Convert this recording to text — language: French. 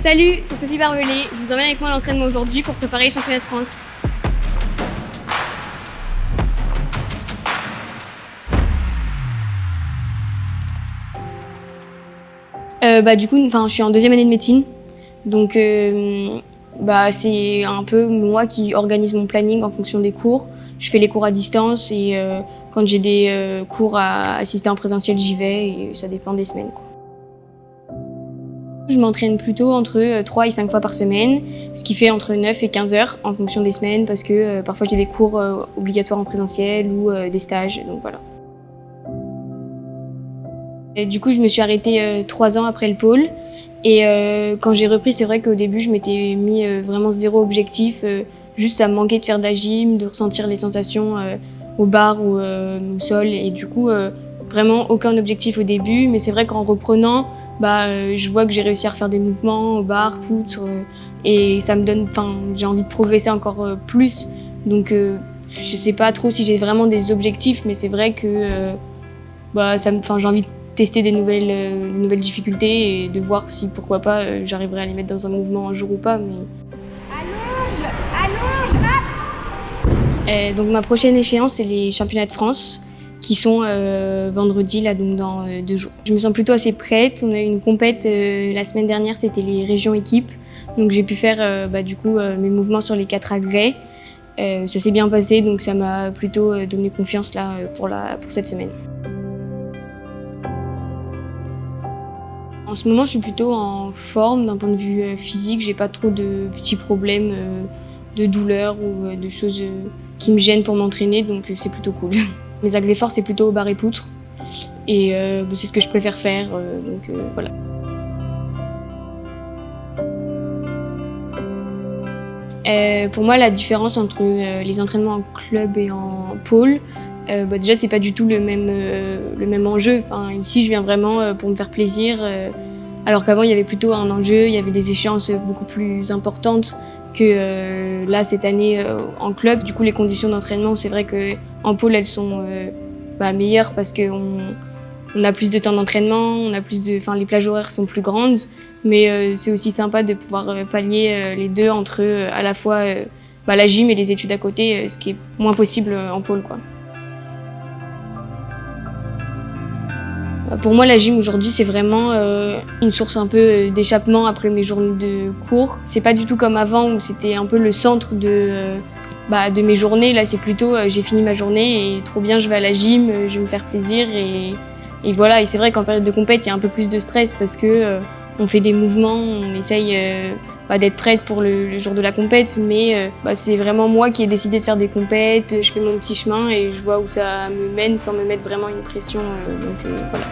Salut, c'est Sophie Barbelé. Je vous emmène avec moi à l'entraînement aujourd'hui pour préparer les championnats de France. Du coup, je suis en deuxième année de médecine. Donc, c'est un peu moi qui organise mon planning en fonction des cours. Je fais les cours à distance et quand j'ai des cours à assister en présentiel, j'y vais et ça dépend des semaines, quoi. Je m'entraîne plutôt entre 3 et 5 fois par semaine, ce qui fait entre 9 et 15 heures en fonction des semaines parce que parfois j'ai des cours obligatoires en présentiel ou des stages, donc voilà. Et du coup, je me suis arrêtée 3 ans après le pôle et quand j'ai repris, c'est vrai qu'au début, je m'étais mis vraiment zéro objectif, juste ça me manquait de faire de la gym, de ressentir les sensations au bar ou au sol et du coup, vraiment aucun objectif au début, mais c'est vrai qu'en reprenant, je vois que j'ai réussi à refaire des mouvements au bar, poutre, et ça me donne, j'ai envie de progresser encore plus. Donc, je sais pas trop si j'ai vraiment des objectifs, mais c'est vrai que j'ai envie de tester des nouvelles difficultés et de voir si, pourquoi pas, j'arriverai à les mettre dans un mouvement un jour ou pas. Mais... Donc ma prochaine échéance, c'est les championnats de France, qui sont vendredi, là, donc dans 2 jours. Je me sens plutôt assez prête. On a eu une compète la semaine dernière, c'était les régions équipes. Donc j'ai pu faire mes mouvements sur les 4 agrès. Ça s'est bien passé, donc ça m'a plutôt donné confiance là, pour cette semaine. En ce moment, je suis plutôt en forme d'un point de vue physique. J'ai pas trop de petits problèmes de douleur ou de choses qui me gênent pour m'entraîner, donc c'est plutôt cool. Mes agrès forts, c'est plutôt au bar et poutre. Et c'est ce que je préfère faire, voilà. Pour moi, la différence entre les entraînements en club et en pôle, déjà, c'est pas du tout le même enjeu. Ici, je viens vraiment pour me faire plaisir, alors qu'avant, il y avait plutôt un enjeu, il y avait des échéances beaucoup plus importantes que là, cette année, en club. Du coup, les conditions d'entraînement, c'est vrai qu'en pôle, elles sont meilleures parce qu'on a plus de temps d'entraînement, les plages horaires sont plus grandes, mais c'est aussi sympa de pouvoir pallier les deux entre à la fois la gym et les études à côté, ce qui est moins possible en pôle, quoi. Pour moi, la gym aujourd'hui, c'est vraiment une source un peu d'échappement après mes journées de cours. C'est pas du tout comme avant où c'était un peu le centre de mes journées. Là, c'est plutôt j'ai fini ma journée et trop bien, je vais à la gym, je vais me faire plaisir et voilà. Et c'est vrai qu'en période de compète, il y a un peu plus de stress parce que on fait des mouvements, on essaye d'être prête pour le jour de la compète, mais c'est vraiment moi qui ai décidé de faire des compètes. Je fais mon petit chemin et je vois où ça me mène sans me mettre vraiment une pression, voilà.